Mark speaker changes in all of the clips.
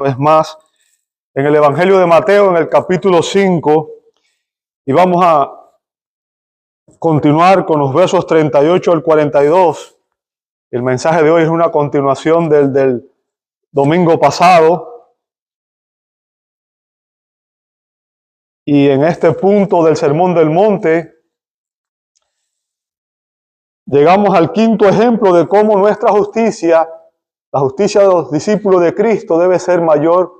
Speaker 1: vez más en el Evangelio de Mateo, en el capítulo 5, y vamos a continuar con los versos 38 al 42. El mensaje de hoy es una continuación del domingo pasado, y en este punto del Sermón del Monte llegamos al quinto ejemplo de cómo nuestra justicia, la justicia de los discípulos de Cristo, debe ser mayor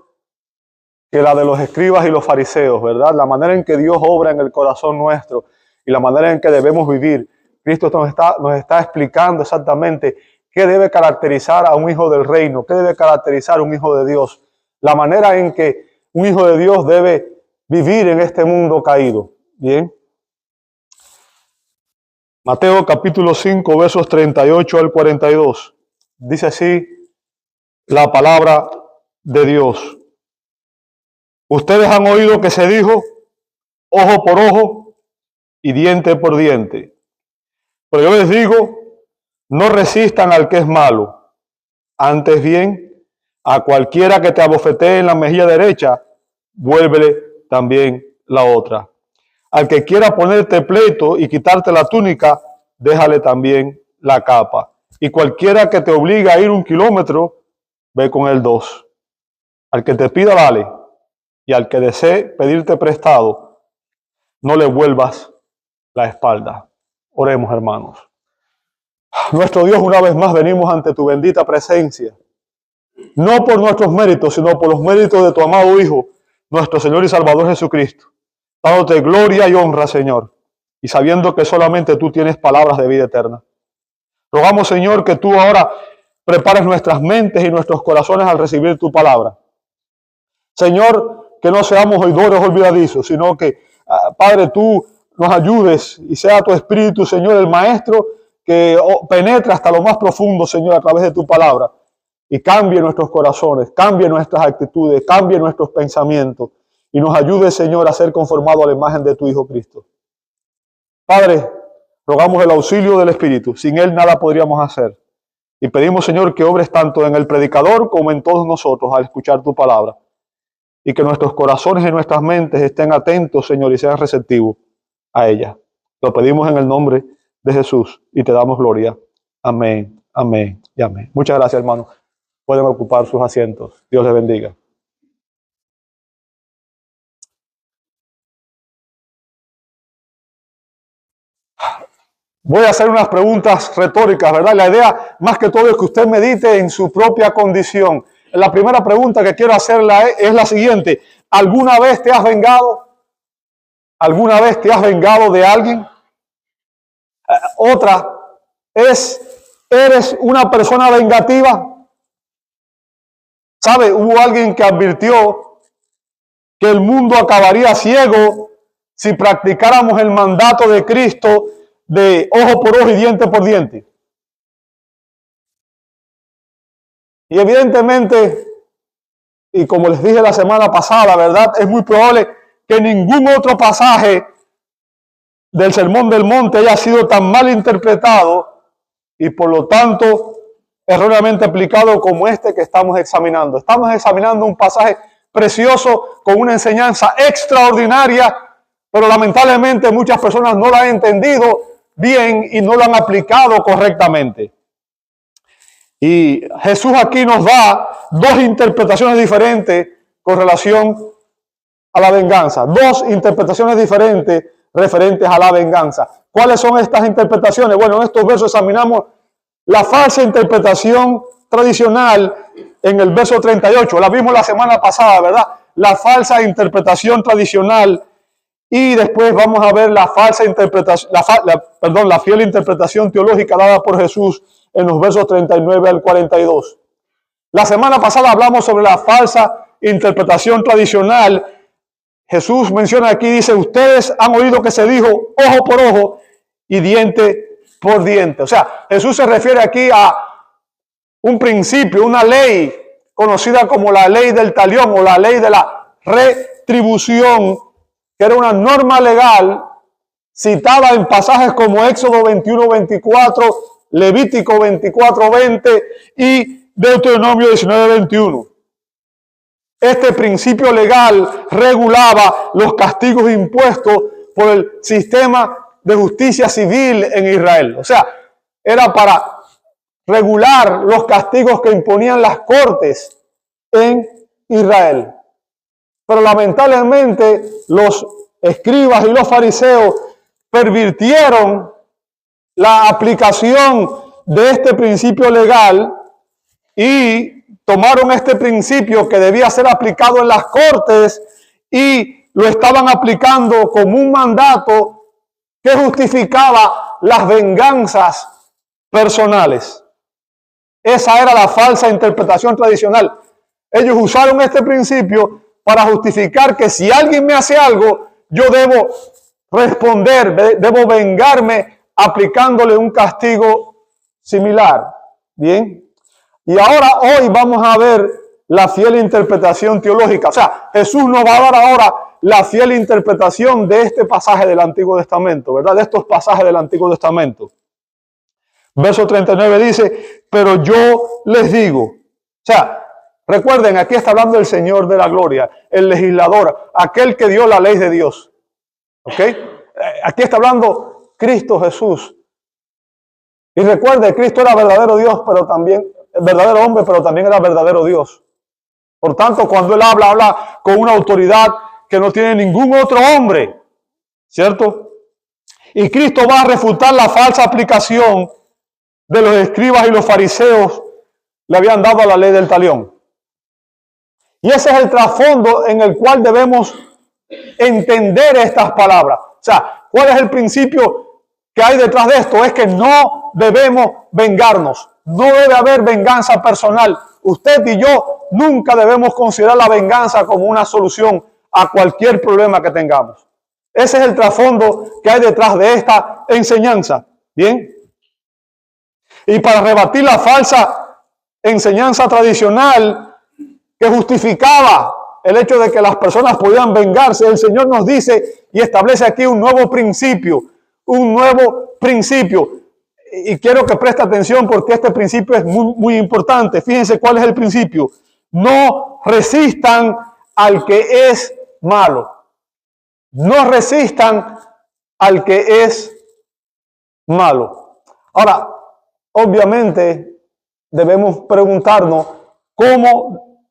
Speaker 1: que la de los escribas y los fariseos, ¿verdad? La manera en que Dios obra en el corazón nuestro y la manera en que debemos vivir. Cristo nos está explicando exactamente qué debe caracterizar a un hijo del reino, qué debe caracterizar a un hijo de Dios, la manera en que un hijo de Dios debe vivir en este mundo caído. Bien. Mateo capítulo 5, versos 38 al 42. Dice así la palabra de Dios. Ustedes han oído que se dijo ojo por ojo y diente por diente. Pero yo les digo, no resistan al que es malo. Antes bien, a cualquiera que te abofetee en la mejilla derecha, vuélvele también la otra. Al que quiera ponerte pleito y quitarte la túnica, déjale también la capa. Y cualquiera que te obligue a ir 1 kilómetro, ve con él 2. Al que te pida, dale. Y al que desee pedirte prestado, no le vuelvas la espalda. Oremos, hermanos. Nuestro Dios, una vez más venimos ante tu bendita presencia. No por nuestros méritos, sino por los méritos de tu amado Hijo, nuestro Señor y Salvador Jesucristo. Dándote gloria y honra, Señor, y sabiendo que solamente tú tienes palabras de vida eterna. Rogamos, Señor, que tú ahora prepares nuestras mentes y nuestros corazones al recibir tu palabra. Señor, que no seamos oidores olvidadizos, sino que, Padre, tú nos ayudes y sea tu Espíritu, Señor, el Maestro, que penetre hasta lo más profundo, Señor, a través de tu palabra y cambie nuestros corazones, cambie nuestras actitudes, cambie nuestros pensamientos y nos ayude, Señor, a ser conformados a la imagen de tu Hijo Cristo. Padre, rogamos el auxilio del Espíritu. Sin Él nada podríamos hacer. Y pedimos, Señor, que obres tanto en el predicador como en todos nosotros al escuchar tu palabra. Y que nuestros corazones y nuestras mentes estén atentos, Señor, y sean receptivos a ella. Lo pedimos en el nombre de Jesús y te damos gloria. Amén, amén y amén. Muchas gracias, hermanos. Pueden ocupar sus asientos. Dios les bendiga. Voy a hacer unas preguntas retóricas, ¿verdad? La idea, más que todo, es que usted medite en su propia condición. La primera pregunta que quiero hacerla es la siguiente. ¿Alguna vez te has vengado? ¿Alguna vez te has vengado de alguien? Otra es, ¿eres una persona vengativa? ¿Sabe? Hubo alguien que advirtió que el mundo acabaría ciego si practicáramos el mandato de Cristo de ojo por ojo y diente por diente. Y evidentemente, y como les dije la semana pasada, ¿verdad? Es muy probable que ningún otro pasaje del Sermón del Monte haya sido tan mal interpretado y por lo tanto erróneamente aplicado como este que estamos examinando. Estamos examinando un pasaje precioso con una enseñanza extraordinaria, pero lamentablemente muchas personas no la han entendido bien y no lo han aplicado correctamente. Y Jesús aquí nos da dos interpretaciones diferentes con relación a la venganza. Dos interpretaciones diferentes referentes a la venganza. ¿Cuáles son estas interpretaciones? Bueno, en estos versos examinamos la falsa interpretación tradicional en el verso 38. La vimos la semana pasada, ¿verdad? La falsa interpretación tradicional. Y después vamos a ver la falsa interpretación, la fiel interpretación teológica dada por Jesús en los versos 39 al 42. La semana pasada hablamos sobre la falsa interpretación tradicional. Jesús menciona aquí, dice, ustedes han oído que se dijo ojo por ojo y diente por diente. O sea, Jesús se refiere aquí a un principio, una ley conocida como la ley del talión o la ley de la retribución, que era una norma legal citada en pasajes como Éxodo 21:24, Levítico 24:20 y Deuteronomio 19:21. Este principio legal regulaba los castigos impuestos por el sistema de justicia civil en Israel. O sea, era para regular los castigos que imponían las cortes en Israel. Pero lamentablemente los escribas y los fariseos pervirtieron la aplicación de este principio legal y tomaron este principio que debía ser aplicado en las cortes y lo estaban aplicando como un mandato que justificaba las venganzas personales. Esa era la falsa interpretación tradicional. Ellos usaron este principio para justificar que si alguien me hace algo, yo debo responder, debo vengarme aplicándole un castigo similar. Bien. Y ahora, hoy vamos a ver la fiel interpretación teológica. O sea, Jesús nos va a dar ahora la fiel interpretación de este pasaje del Antiguo Testamento, ¿verdad? De estos pasajes del Antiguo Testamento. Verso 39 dice, pero yo les digo, o sea, recuerden, aquí está hablando el Señor de la gloria, el legislador, aquel que dio la ley de Dios. ¿Ok? Aquí está hablando Cristo Jesús. Y recuerde, Cristo era verdadero Dios, pero también verdadero hombre, pero también era verdadero Dios. Por tanto, cuando Él habla con una autoridad que no tiene ningún otro hombre, ¿cierto? Y Cristo va a refutar la falsa aplicación de los escribas y los fariseos le habían dado a la ley del talión. Y ese es el trasfondo en el cual debemos entender estas palabras. O sea, ¿cuál es el principio que hay detrás de esto? Es que no debemos vengarnos. No debe haber venganza personal. Usted y yo nunca debemos considerar la venganza como una solución a cualquier problema que tengamos. Ese es el trasfondo que hay detrás de esta enseñanza. ¿Bien? Y para rebatir la falsa enseñanza tradicional que justificaba el hecho de que las personas podían vengarse, el Señor nos dice y establece aquí un nuevo principio. Un nuevo principio. Y quiero que preste atención porque este principio es muy, muy importante. Fíjense cuál es el principio. No resistan al que es malo. No resistan al que es malo. Ahora, obviamente, debemos preguntarnos cómo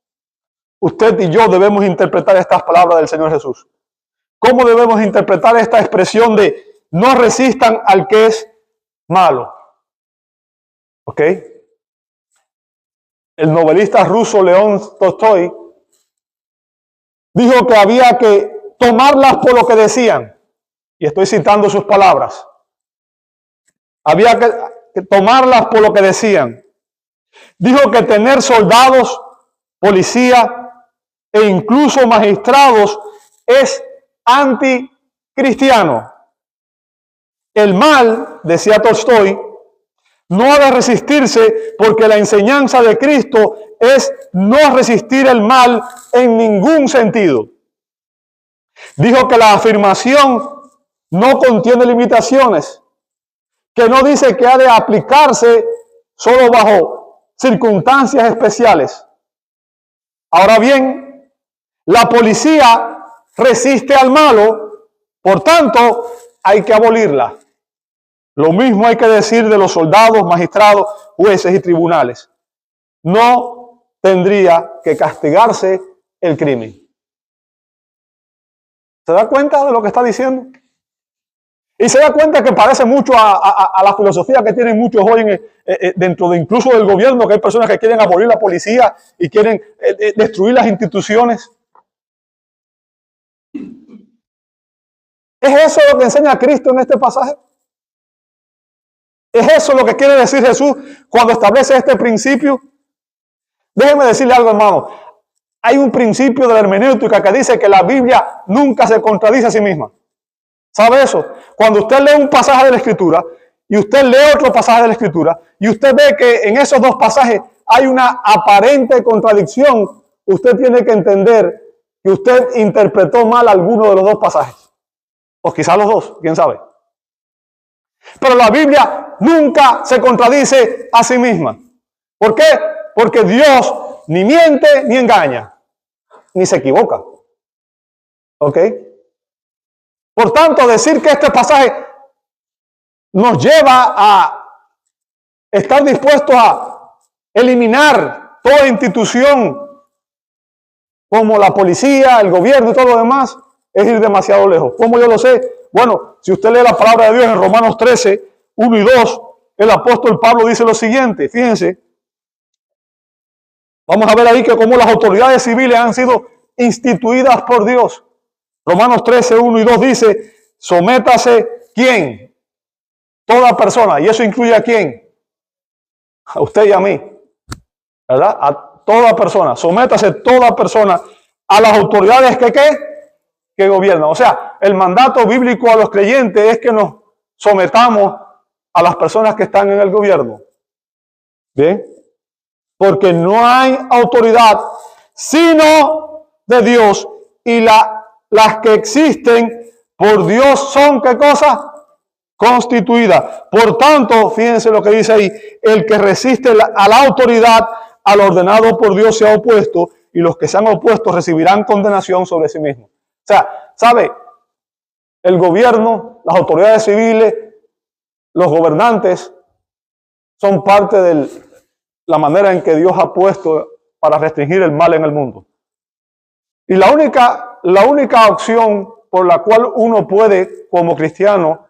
Speaker 1: usted y yo debemos interpretar estas palabras del Señor Jesús. ¿Cómo debemos interpretar esta expresión de no resistan al que es malo? ¿Ok? El novelista ruso León Tolstoy dijo que había que tomarlas por lo que decían. Y estoy citando sus palabras. Había que tomarlas por lo que decían. Dijo que tener soldados, policía e incluso magistrados es anticristiano. El mal, decía Tolstoy, no ha de resistirse porque la enseñanza de Cristo es no resistir el mal en ningún sentido. Dijo que la afirmación no contiene limitaciones, que no dice que ha de aplicarse solo bajo circunstancias especiales. Ahora bien, la policía resiste al malo, por tanto, hay que abolirla. Lo mismo hay que decir de los soldados, magistrados, jueces y tribunales. No tendría que castigarse el crimen. ¿Se da cuenta de lo que está diciendo? Y se da cuenta que parece mucho a la filosofía que tienen muchos hoy dentro de incluso del gobierno, que hay personas que quieren abolir la policía y quieren destruir las instituciones. ¿Es eso lo que enseña Cristo en este pasaje? ¿Es eso lo que quiere decir Jesús cuando establece este principio? Déjeme decirle algo, hermano. Hay un principio de la hermenéutica que dice que la Biblia nunca se contradice a sí misma. ¿Sabe eso? Cuando usted lee un pasaje de la Escritura y usted lee otro pasaje de la Escritura y usted ve que en esos dos pasajes hay una aparente contradicción, usted tiene que entender que usted interpretó mal alguno de los dos pasajes. O quizás los dos, quién sabe. Pero la Biblia nunca se contradice a sí misma. ¿Por qué? Porque Dios ni miente ni engaña. ni se equivoca. ¿Ok? Por tanto, decir que este pasaje nos lleva a estar dispuestos a eliminar toda institución como la policía, el gobierno y todo lo demás, es ir demasiado lejos. ¿Cómo yo lo sé? Bueno, si usted lee la palabra de Dios en Romanos 13, 1 y 2, el apóstol Pablo dice lo siguiente, fíjense, vamos a ver ahí que como las autoridades civiles han sido instituidas por Dios. Romanos 13, 1 y 2 dice, sométase, ¿quién? Toda persona, y eso incluye ¿a quién? A usted y a mí, ¿verdad? A toda persona, sométase toda persona a las autoridades que gobiernan. O sea, el mandato bíblico a los creyentes es que nos sometamos a las personas que están en el gobierno. ¿Bien? Porque no hay autoridad sino de Dios, y las que existen por Dios son, ¿qué cosa? Constituidas. Por tanto, fíjense lo que dice ahí, el que resiste a la autoridad, al ordenado por Dios se ha opuesto, y los que se han opuesto recibirán condenación sobre sí mismos. O sea, ¿sabe? El gobierno, las autoridades civiles, los gobernantes son parte de la manera en que Dios ha puesto para restringir el mal en el mundo. Y la única opción por la cual uno puede, como cristiano,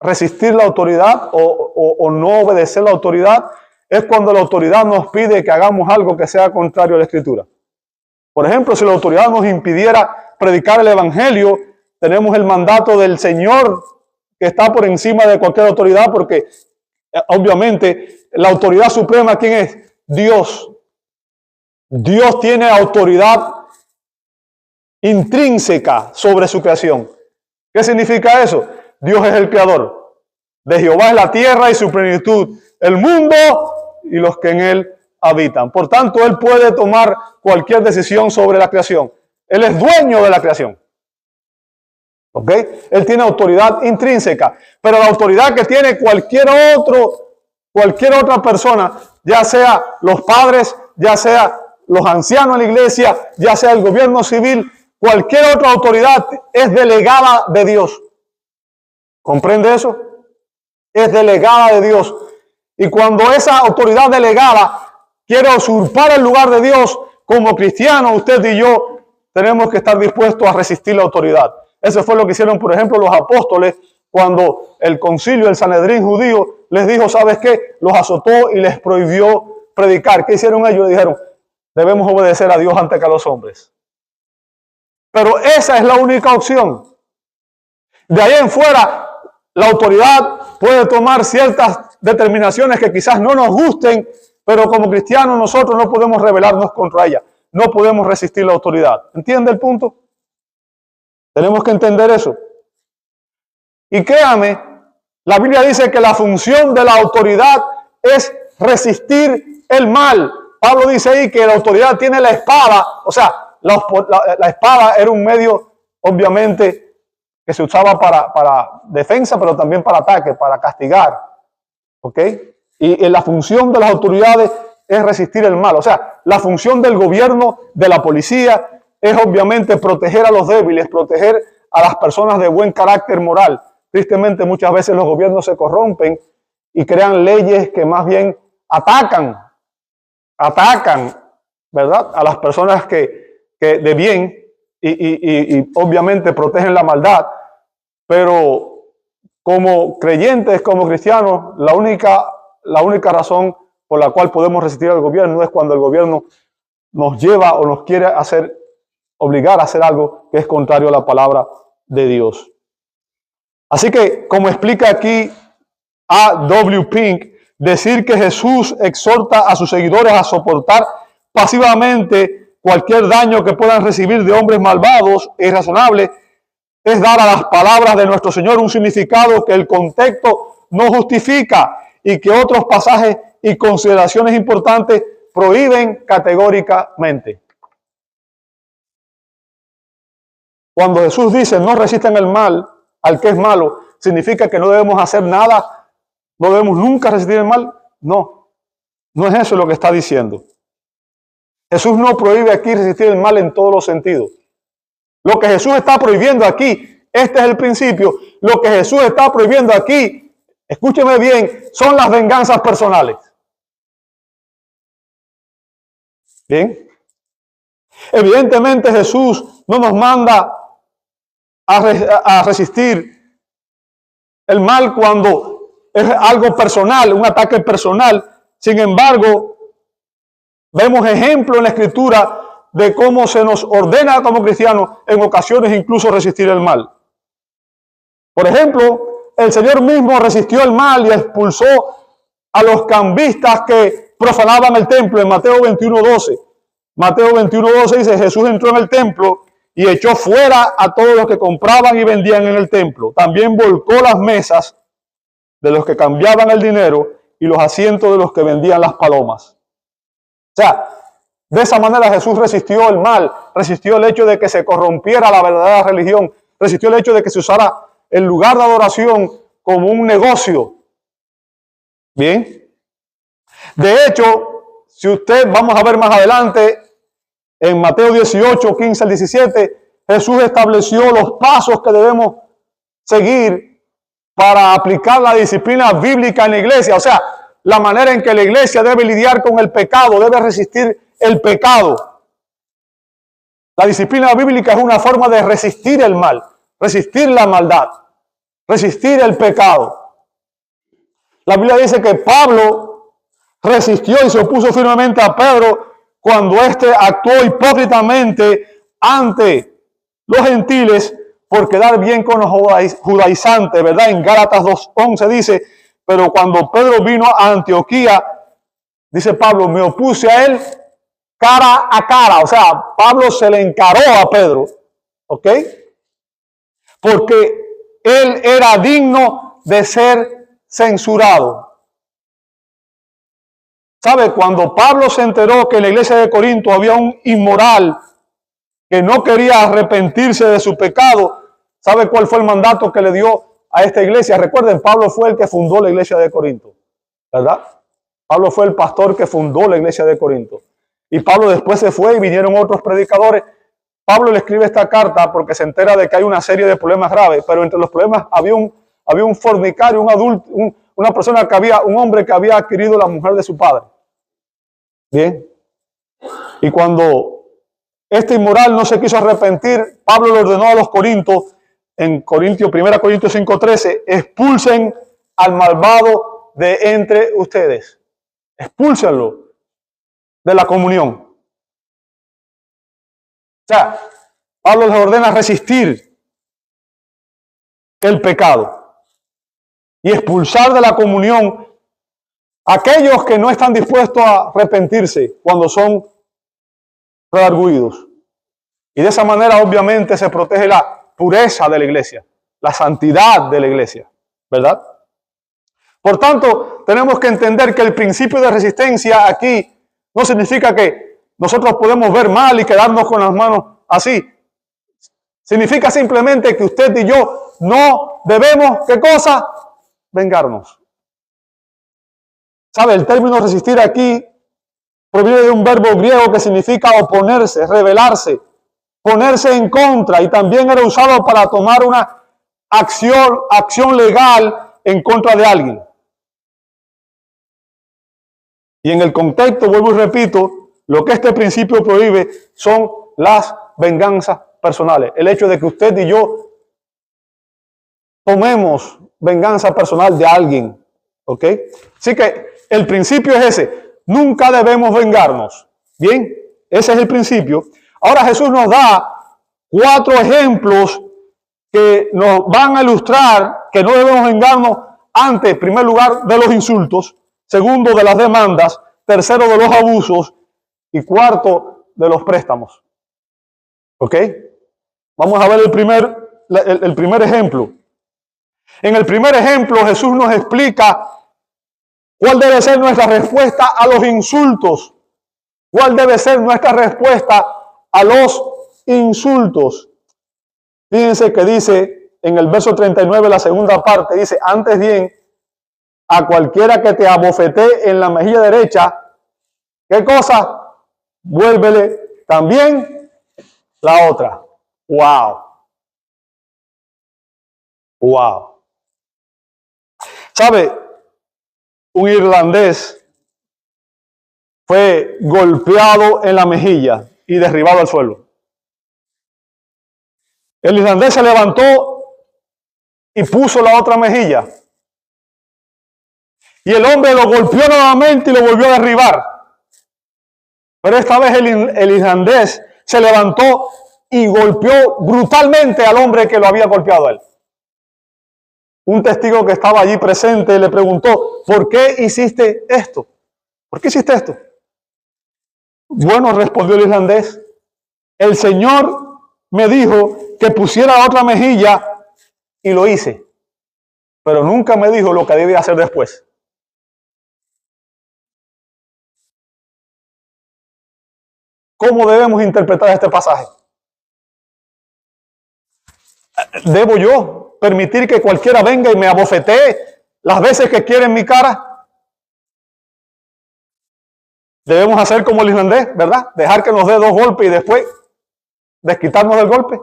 Speaker 1: resistir la autoridad o no obedecer la autoridad, es cuando la autoridad nos pide que hagamos algo que sea contrario a la Escritura. Por ejemplo, si la autoridad nos impidiera predicar el Evangelio, tenemos el mandato del Señor que está por encima de cualquier autoridad, porque obviamente la autoridad suprema, ¿quién es? Dios. Dios tiene autoridad intrínseca sobre su creación. ¿Qué significa eso? Dios es el creador. De Jehová es la tierra y su plenitud, el mundo y los que en él habitan. Por tanto, Él puede tomar cualquier decisión sobre la creación. Él es dueño de la creación. ¿Ok? Él tiene autoridad intrínseca. Pero la autoridad que tiene cualquier otra persona, ya sea los padres, ya sea los ancianos en la iglesia, ya sea el gobierno civil, cualquier otra autoridad es delegada de Dios. ¿Comprende eso? Es delegada de Dios. Y cuando esa autoridad delegada quiere usurpar el lugar de Dios, como cristianos, usted y yo tenemos que estar dispuestos a resistir la autoridad. Eso fue lo que hicieron, por ejemplo, los apóstoles cuando el concilio, el Sanedrín judío, les dijo, ¿sabes qué? Los azotó y les prohibió predicar. ¿Qué hicieron ellos? Dijeron, debemos obedecer a Dios antes que a los hombres. Pero esa es la única opción. De ahí en fuera, la autoridad puede tomar ciertas determinaciones que quizás no nos gusten, pero como cristianos nosotros no podemos rebelarnos contra ella. No podemos resistir la autoridad. ¿Entiende el punto? Tenemos que entender eso. Y créame, la Biblia dice que la función de la autoridad es resistir el mal. Pablo dice ahí que la autoridad tiene la espada. O sea, la espada era un medio, obviamente, que se usaba para defensa, pero también para ataque, para castigar. ¿Ok? Y la función de las autoridades es resistir el mal. O sea, la función del gobierno, de la policía, es obviamente proteger a los débiles, proteger a las personas de buen carácter moral. Tristemente, muchas veces los gobiernos se corrompen y crean leyes que más bien atacan, ¿verdad? A las personas que de bien y obviamente protegen la maldad. Pero como creyentes, como cristianos, la única razón por la cual podemos resistir al gobierno es cuando el gobierno nos lleva o nos quiere obligar a hacer algo que es contrario a la palabra de Dios. Así que, como explica aquí A.W. Pink, decir que Jesús exhorta a sus seguidores a soportar pasivamente cualquier daño que puedan recibir de hombres malvados e irrazonables es dar a las palabras de nuestro Señor un significado que el contexto no justifica y que otros pasajes y consideraciones importantes prohíben categóricamente. Cuando Jesús dice no resistan el mal al que es malo, ¿significa que no debemos hacer nada? ¿No debemos nunca resistir el mal? No, no es eso lo que está diciendo. Jesús no prohíbe aquí resistir el mal en todos los sentidos. Lo que Jesús está prohibiendo aquí, este es el principio, lo que Jesús está prohibiendo aquí, escúcheme bien, son las venganzas personales. Bien. Evidentemente Jesús no nos manda a resistir el mal cuando es algo personal, un ataque personal. Sin embargo, vemos ejemplos en la Escritura de cómo se nos ordena como cristianos en ocasiones incluso resistir el mal. Por ejemplo, el Señor mismo resistió el mal y expulsó a los cambistas que profanaban el templo en Mateo 21:12. Mateo 21:12 dice, Jesús entró en el templo y echó fuera a todos los que compraban y vendían en el templo. También volcó las mesas de los que cambiaban el dinero y los asientos de los que vendían las palomas. O sea, de esa manera Jesús resistió el mal, resistió el hecho de que se corrompiera la verdadera religión, resistió el hecho de que se usara el lugar de adoración como un negocio. Bien. De hecho, si usted, vamos a ver más adelante, en Mateo 18, 15 al 17, Jesús estableció los pasos que debemos seguir para aplicar la disciplina bíblica en la iglesia. O sea, la manera en que la iglesia debe lidiar con el pecado, debe resistir el pecado. La disciplina bíblica es una forma de resistir el mal, resistir la maldad, resistir el pecado. La Biblia dice que Pablo resistió y se opuso firmemente a Pedro cuando éste actuó hipócritamente ante los gentiles por quedar bien con los judaizantes, ¿verdad? En Gálatas 2:11 dice, pero cuando Pedro vino a Antioquía, dice Pablo, me opuse a él cara a cara. O sea, Pablo se le encaró a Pedro, ¿ok? Porque él era digno de ser censurado. ¿Sabe? Cuando Pablo se enteró que en la iglesia de Corinto había un inmoral que no quería arrepentirse de su pecado, ¿sabe cuál fue el mandato que le dio a esta iglesia? Recuerden, Pablo fue el que fundó la iglesia de Corinto, ¿verdad? Pablo fue el pastor que fundó la iglesia de Corinto. Y Pablo después se fue y vinieron otros predicadores. Pablo le escribe esta carta porque se entera de que hay una serie de problemas graves, pero entre los problemas había un fornicario, un adulto, una persona que un hombre que había adquirido la mujer de su padre. Bien. Y cuando este inmoral no se quiso arrepentir, Pablo le ordenó a los corintios, en 1 Corintios 5:13, expulsen al malvado de entre ustedes. Expúlsenlo de la comunión. O sea, Pablo les ordena resistir el pecado y expulsar de la comunión a aquellos que no están dispuestos a arrepentirse cuando son redarguidos. Y de esa manera obviamente se protege la pureza de la iglesia, la santidad de la iglesia, ¿verdad? Por tanto, tenemos que entender que el principio de resistencia aquí no significa que nosotros podemos ver mal y quedarnos con las manos así. Significa simplemente que usted y yo no debemos, ¿qué cosa? Vengarnos. ¿Sabe? El término resistir aquí proviene de un verbo griego que significa oponerse, rebelarse, ponerse en contra, y también era usado para tomar una acción legal en contra de alguien. Y en el contexto, vuelvo y repito, lo que este principio prohíbe son las venganzas personales. El hecho de que usted y yo tomemos venganza personal de alguien. ¿Ok? Así que el principio es ese. Nunca debemos vengarnos. Bien, ese es el principio. Ahora Jesús nos da 4 ejemplos que nos van a ilustrar que no debemos vengarnos ante, en primer lugar, de los insultos, segundo, de las demandas, tercero, de los abusos y cuarto, de los préstamos. ¿Ok? Vamos a ver el primer ejemplo. En el primer ejemplo, Jesús nos explica cuál debe ser nuestra respuesta a los insultos. ¿Cuál debe ser nuestra respuesta a los insultos? Fíjense que dice en el verso 39, la segunda parte, dice, antes bien, a cualquiera que te abofetee en la mejilla derecha, ¿qué cosa? vuélvele también la otra. Wow. Wow. ¿Sabe? Un irlandés fue golpeado en la mejilla y derribado al suelo. El irlandés se levantó y puso la otra mejilla. Y el hombre lo golpeó nuevamente y lo volvió a derribar. Pero esta vez el irlandés se levantó y golpeó brutalmente al hombre que lo había golpeado a él. Un testigo que estaba allí presente le preguntó, ¿por qué hiciste esto? ¿Por qué hiciste esto? Bueno, respondió el irlandés, el Señor me dijo que pusiera la otra mejilla y lo hice. Pero nunca me dijo lo que debía hacer después. ¿Cómo debemos interpretar este pasaje? ¿Debo yo permitir que cualquiera venga y me abofetee las veces que quiera en mi cara? Debemos hacer como el irlandés, ¿verdad? Dejar que nos dé 2 golpes y después desquitarnos del golpe.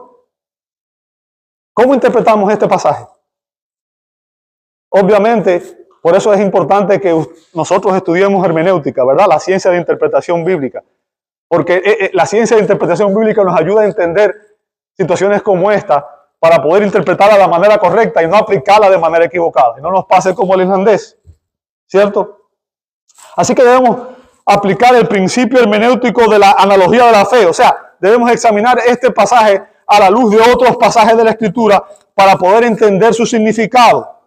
Speaker 1: ¿Cómo interpretamos este pasaje? Obviamente, por eso es importante que nosotros estudiemos hermenéutica, ¿verdad? La ciencia de interpretación bíblica. Porque la ciencia de interpretación bíblica nos ayuda a entender situaciones como esta para poder interpretarla de la manera correcta y no aplicarla de manera equivocada. Y no nos pase como el irlandés, ¿cierto? Así que debemos aplicar el principio hermenéutico de la analogía de la fe. O sea, debemos examinar este pasaje a la luz de otros pasajes de la Escritura para poder entender su significado.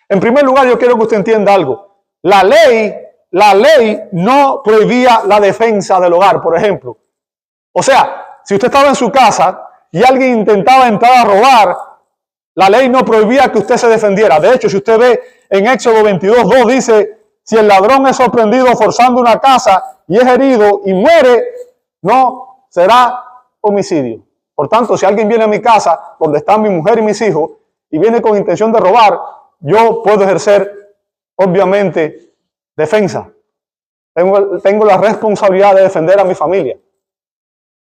Speaker 1: En primer lugar, yo quiero que usted entienda algo. La ley no prohibía la defensa del hogar, por ejemplo. O sea, si usted estaba en su casa y alguien intentaba entrar a robar, la ley no prohibía que usted se defendiera. De hecho, si usted ve en Éxodo 22:2 dice, si el ladrón es sorprendido forzando una casa y es herido y muere, no será homicidio. Por tanto, si alguien viene a mi casa, donde están mi mujer y mis hijos, y viene con intención de robar, yo puedo ejercer, obviamente, defensa. Tengo la responsabilidad de defender a mi familia,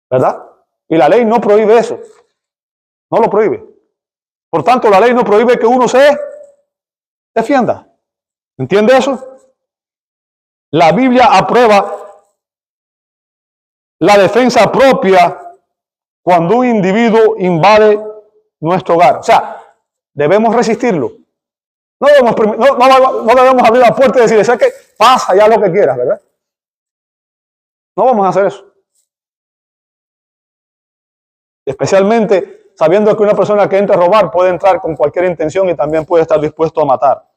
Speaker 1: ¿verdad? Y la ley no prohíbe eso. No lo prohíbe. Por tanto, la ley no prohíbe que uno se defienda. ¿Entiende eso? La Biblia aprueba la defensa propia cuando un individuo invade nuestro hogar. O sea, debemos resistirlo. No debemos abrir la puerta y decirle, ¿sabes qué? Pasa ya lo que quieras, ¿verdad? No vamos a hacer eso. Especialmente sabiendo que una persona que entra a robar puede entrar con cualquier intención y también puede estar dispuesto a matar.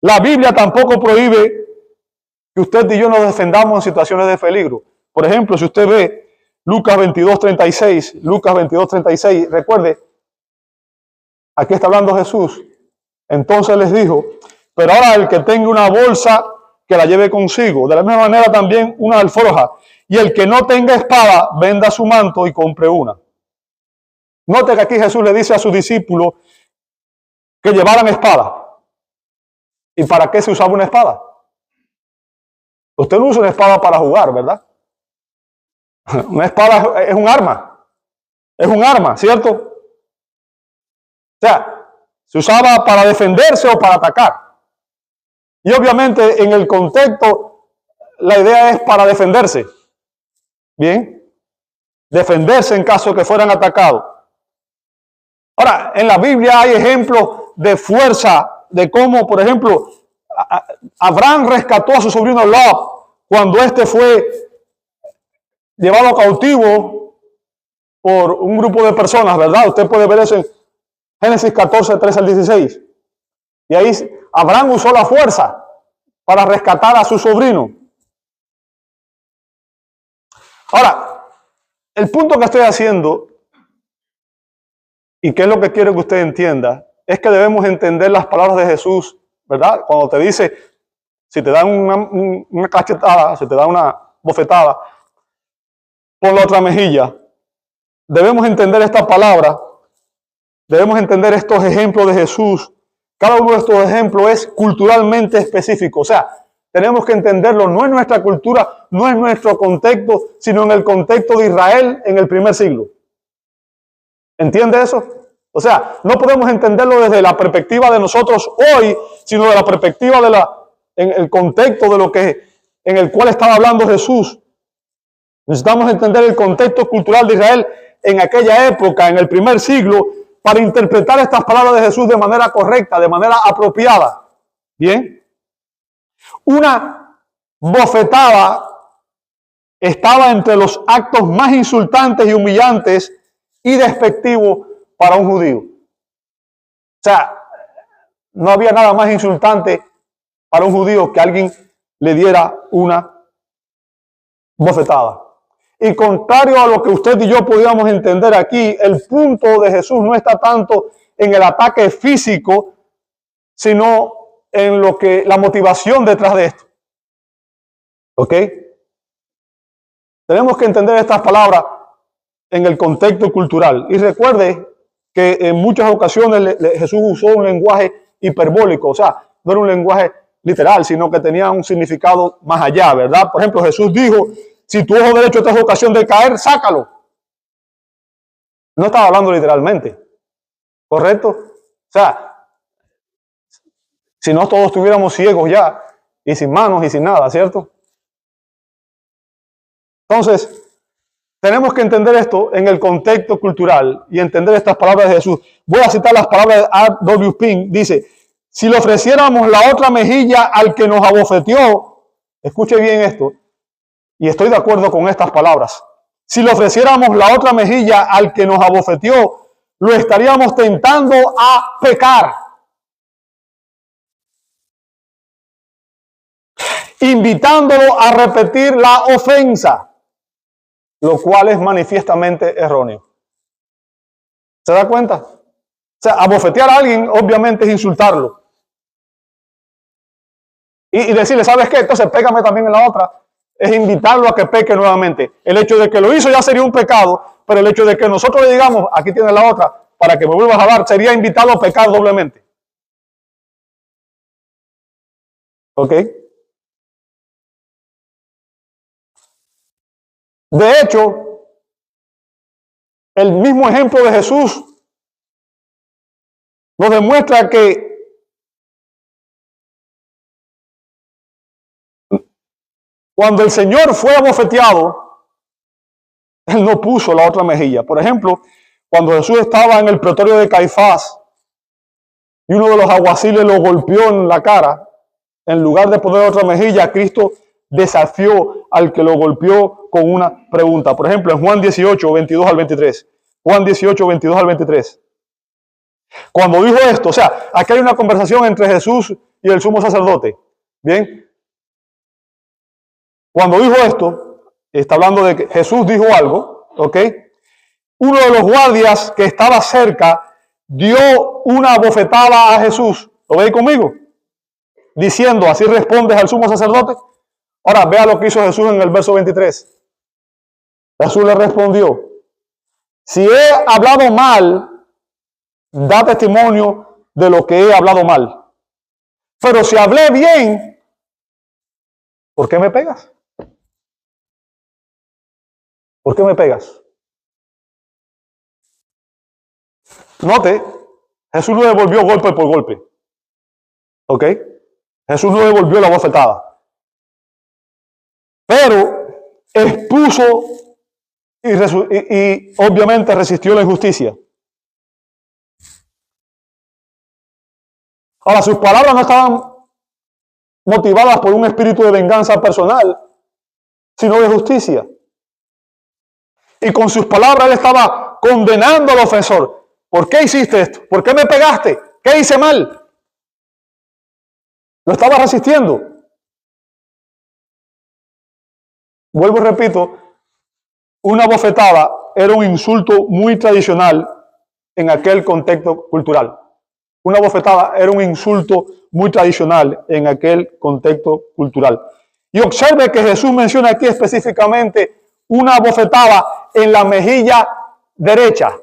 Speaker 1: La Biblia tampoco prohíbe que usted y yo nos defendamos en situaciones de peligro. Por ejemplo, si usted ve Lucas 22:36, recuerde, aquí está hablando Jesús. Entonces les dijo, pero ahora el que tenga una bolsa, que la lleve consigo. De la misma manera también una alforja. Y el que no tenga espada, venda su manto y compre una. Note que aquí Jesús le dice a sus discípulos que llevaran espada. ¿Y para qué se usaba una espada? Usted no usa una espada para jugar, ¿verdad? Una espada es un arma. Es un arma, ¿cierto? O sea, se usaba para defenderse o para atacar. Y obviamente en el contexto la idea es para defenderse. Bien. Defenderse en caso de que fueran atacados. Ahora, en la Biblia hay ejemplos de fuerza, de cómo, por ejemplo, Abraham rescató a su sobrino Lot cuando éste fue llevado cautivo por un grupo de personas, ¿verdad? Usted puede ver eso en Génesis 14, 13 al 16. Y ahí Abraham usó la fuerza para rescatar a su sobrino. Ahora, el punto que estoy haciendo, y que es lo que quiero que usted entienda, es que debemos entender las palabras de Jesús, ¿verdad? Cuando te dice, si te dan una cachetada, si te dan una bofetada, pon la otra mejilla. Debemos entender esta palabra, debemos entender estos ejemplos de Jesús. Cada uno de estos ejemplos es culturalmente específico. O sea, tenemos que entenderlo no en nuestra cultura, no en nuestro contexto, sino en el contexto de Israel en el primer siglo. ¿Entiende eso? O sea, no podemos entenderlo desde la perspectiva de nosotros hoy, sino de la perspectiva en el contexto de lo que, en el cual estaba hablando Jesús. Necesitamos entender el contexto cultural de Israel en aquella época, en el primer siglo, para interpretar estas palabras de Jesús de manera correcta, de manera apropiada. ¿Bien? Una bofetada estaba entre los actos más insultantes y humillantes y despectivos para un judío. O sea, no había nada más insultante para un judío que alguien le diera una bofetada. Y contrario a lo que usted y yo podíamos entender aquí, el punto de Jesús no está tanto en el ataque físico, sino en lo que la motivación detrás de esto. ¿Ok? Tenemos que entender estas palabras en el contexto cultural. Y recuerde que en muchas ocasiones Jesús usó un lenguaje hiperbólico, o sea, no era un lenguaje literal, sino que tenía un significado más allá, ¿verdad? Por ejemplo, Jesús dijo, si tu ojo derecho te es ocasión de caer, sácalo. No estaba hablando literalmente, ¿correcto? O sea, si no todos estuviéramos ciegos ya, y sin manos y sin nada, ¿cierto? Entonces, tenemos que entender esto en el contexto cultural y entender estas palabras de Jesús. Voy a citar las palabras de R.W. Pink. Dice, si le ofreciéramos la otra mejilla al que nos abofeteó, escuche bien esto, y estoy de acuerdo con estas palabras. Si le ofreciéramos la otra mejilla al que nos abofeteó, lo estaríamos tentando a pecar, invitándolo a repetir la ofensa, lo cual es manifiestamente erróneo. ¿Se da cuenta? O sea, abofetear a alguien obviamente es insultarlo. Y decirle, ¿sabes qué? Entonces pégame también en la otra. Es invitarlo a que peque nuevamente. El hecho de que lo hizo ya sería un pecado, pero el hecho de que nosotros le digamos, aquí tiene la otra, para que me vuelvas a dar, sería invitarlo a pecar doblemente. ¿Ok? De hecho, el mismo ejemplo de Jesús nos demuestra que cuando el Señor fue abofeteado, Él no puso la otra mejilla. Por ejemplo, cuando Jesús estaba en el pretorio de Caifás y uno de los alguaciles lo golpeó en la cara, en lugar de poner otra mejilla, Cristo desafió al que lo golpeó con una pregunta. Por ejemplo, en Juan 18, 22 al 23. Juan 18, 22 al 23. Cuando dijo esto, o sea, aquí hay una conversación entre Jesús y el sumo sacerdote. Bien. Cuando dijo esto, está hablando de que Jesús dijo algo, ¿ok? Uno de los guardias que estaba cerca dio una bofetada a Jesús. ¿Lo veis conmigo? Diciendo, así respondes al sumo sacerdote. Ahora, vea lo que hizo Jesús en el verso 23. Jesús le respondió, si he hablado mal, da testimonio de lo que he hablado mal. Pero si hablé bien, ¿por qué me pegas? ¿Por qué me pegas? Note, Jesús no devolvió golpe por golpe. ¿Ok? Jesús no devolvió la bofetada. Pero expuso y obviamente resistió la injusticia. Ahora, sus palabras no estaban motivadas por un espíritu de venganza personal, sino de justicia. Y con sus palabras él estaba condenando al ofensor. ¿Por qué hiciste esto? ¿Por qué me pegaste? ¿Qué hice mal? Lo estaba resistiendo. Vuelvo y repito, una bofetada era un insulto muy tradicional en aquel contexto cultural. Una bofetada era un insulto muy tradicional en aquel contexto cultural. Y observe que Jesús menciona aquí específicamente una bofetada en la mejilla derecha,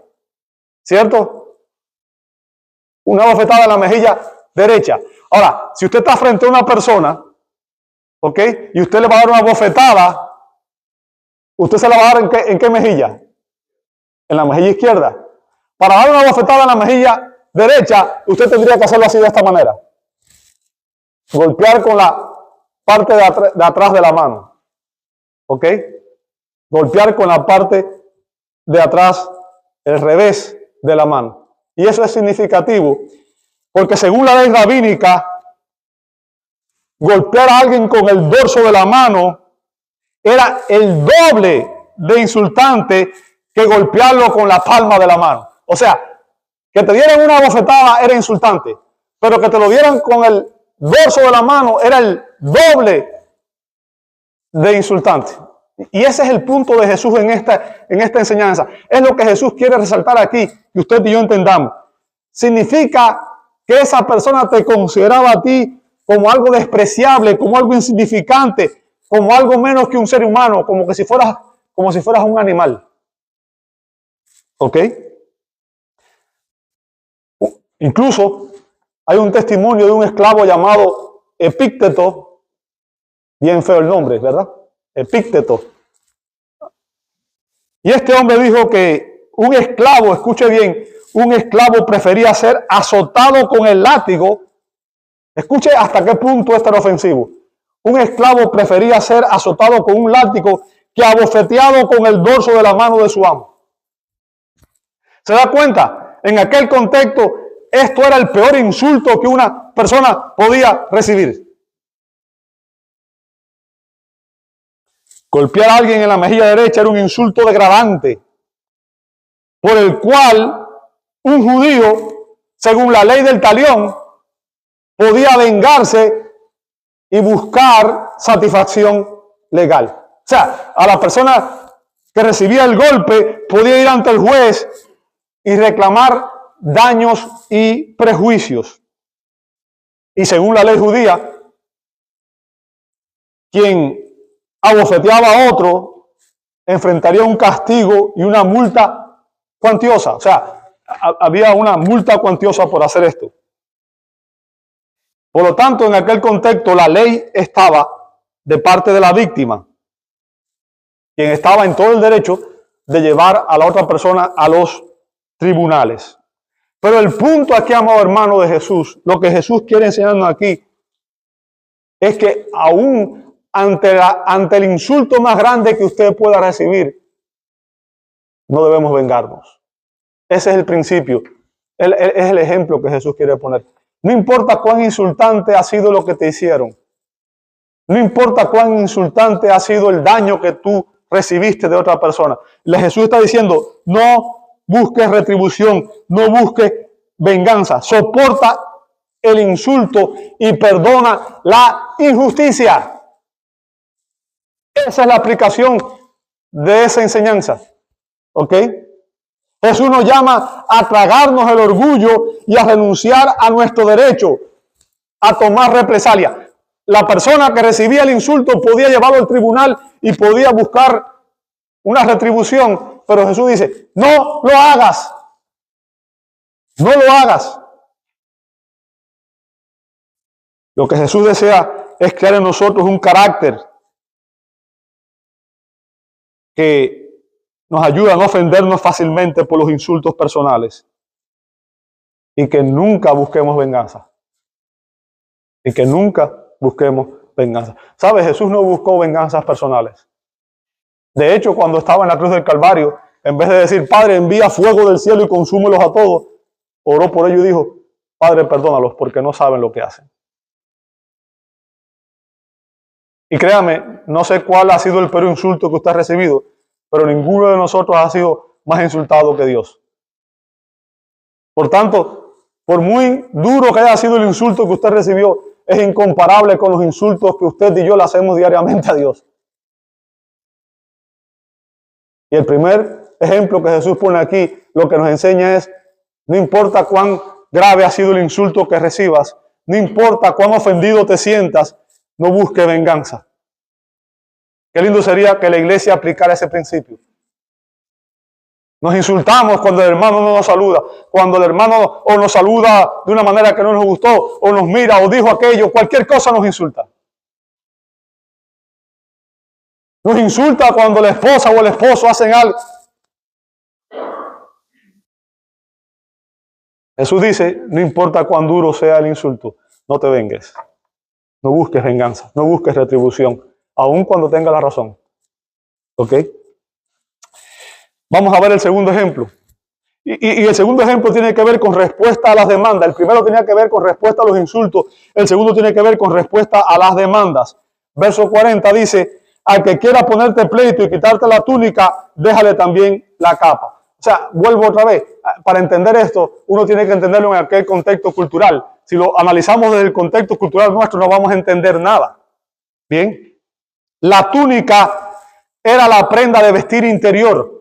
Speaker 1: ¿cierto? Una bofetada en la mejilla derecha. Ahora, si usted está frente a una persona ¿ok? Y usted le va a dar una bofetada, usted se la va a dar ¿en qué mejilla? En la mejilla izquierda. Para dar una bofetada en la mejilla derecha, usted tendría que hacerlo así de esta manera. Golpear con la parte de atrás de la mano. ¿Ok? Golpear con la parte de atrás, el revés de la mano. Y eso es significativo, porque según la ley rabínica, golpear a alguien con el dorso de la mano era el doble de insultante que golpearlo con la palma de la mano. O sea, que te dieran una bofetada era insultante, pero que te lo dieran con el dorso de la mano era el doble de insultante. Y ese es el punto de Jesús en esta enseñanza. Es lo que Jesús quiere resaltar aquí, que usted y yo entendamos. Significa que esa persona te consideraba a ti como algo despreciable, como algo insignificante, como algo menos que un ser humano, como si fueras un animal. ¿Ok? Incluso hay un testimonio de un esclavo llamado Epícteto, bien feo el nombre, ¿verdad? Epícteto. Y este hombre dijo que un esclavo, escuche bien, un esclavo prefería ser azotado con el látigo. Escuche hasta qué punto esto era ofensivo. Un esclavo prefería ser azotado con un látigo que abofeteado con el dorso de la mano de su amo. ¿Se da cuenta? En aquel contexto, esto era el peor insulto que una persona podía recibir. Golpear a alguien en la mejilla derecha era un insulto degradante, por el cual un judío, según la ley del talión, podía vengarse y buscar satisfacción legal. O sea, a la persona que recibía el golpe podía ir ante el juez y reclamar daños y prejuicios. Y según la ley judía, quien abofeteaba a otro enfrentaría un castigo y una multa cuantiosa. O sea, había una multa cuantiosa por hacer esto. Por lo tanto, en aquel contexto, la ley estaba de parte de la víctima, quien estaba en todo el derecho de llevar a la otra persona a los tribunales. Pero el punto aquí, amado hermano de Jesús, lo que Jesús quiere enseñarnos aquí, es que aún ante el insulto más grande que usted pueda recibir, no debemos vengarnos. Ese es el principio, es el ejemplo que Jesús quiere poner. No importa cuán insultante ha sido lo que te hicieron. No importa cuán insultante ha sido el daño que tú recibiste de otra persona. Jesús está diciendo, no busques retribución, no busques venganza. Soporta el insulto y perdona la injusticia. Esa es la aplicación de esa enseñanza. ¿Ok? Jesús nos llama a tragarnos el orgullo y a renunciar a nuestro derecho a tomar represalia. La persona que recibía el insulto podía llevarlo al tribunal y podía buscar una retribución, pero Jesús dice, no lo hagas. No lo hagas. Lo que Jesús desea es crear en nosotros un carácter que nos ayuda a no ofendernos fácilmente por los insultos personales y que nunca busquemos venganza. Y que nunca busquemos venganza. ¿Sabe? Jesús no buscó venganzas personales. De hecho, cuando estaba en la cruz del Calvario, en vez de decir, Padre, envía fuego del cielo y consúmelos a todos, oró por ellos y dijo, Padre, perdónalos porque no saben lo que hacen. Y créame, no sé cuál ha sido el peor insulto que usted ha recibido, pero ninguno de nosotros ha sido más insultado que Dios. Por tanto, por muy duro que haya sido el insulto que usted recibió, es incomparable con los insultos que usted y yo le hacemos diariamente a Dios. Y el primer ejemplo que Jesús pone aquí, lo que nos enseña es, no importa cuán grave ha sido el insulto que recibas, no importa cuán ofendido te sientas, no busque venganza. Qué lindo sería que la iglesia aplicara ese principio. Nos insultamos cuando el hermano no nos saluda, cuando el hermano o nos saluda de una manera que no nos gustó, o nos mira, o dijo aquello, cualquier cosa nos insulta. Nos insulta cuando la esposa o el esposo hacen algo. Jesús dice, no importa cuán duro sea el insulto, no te vengues. No busques venganza, no busques retribución, aun cuando tenga la razón. ¿Ok? Vamos a ver el segundo ejemplo. Y el segundo ejemplo tiene que ver con respuesta a las demandas. El primero tenía que ver con respuesta a los insultos. El segundo tiene que ver con respuesta a las demandas. Verso 40 dice, al que quiera ponerte pleito y quitarte la túnica, déjale también la capa. O sea, vuelvo otra vez. Para entender esto, uno tiene que entenderlo en aquel contexto cultural. Si lo analizamos desde el contexto cultural nuestro, no vamos a entender nada. Bien. La túnica era la prenda de vestir interior.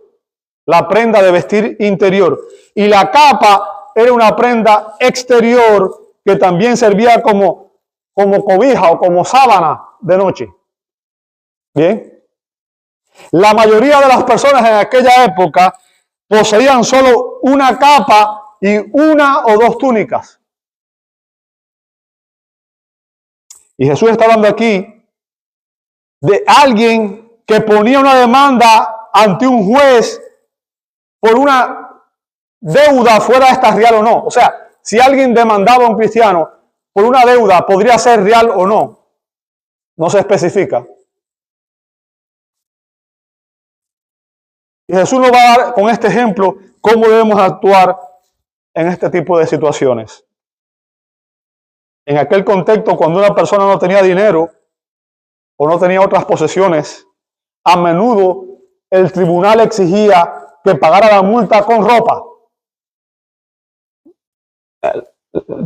Speaker 1: La prenda de vestir interior. Y la capa era una prenda exterior que también servía como cobija o como sábana de noche. Bien. La mayoría de las personas en aquella época poseían solo una capa y una o dos túnicas. Y Jesús está hablando aquí de alguien que ponía una demanda ante un juez por una deuda, fuera esta real o no. O sea, si alguien demandaba a un cristiano por una deuda, podría ser real o no. No se especifica. Y Jesús nos va a dar con este ejemplo cómo debemos actuar en este tipo de situaciones. En aquel contexto, cuando una persona no tenía dinero o no tenía otras posesiones, a menudo el tribunal exigía que pagara la multa con ropa.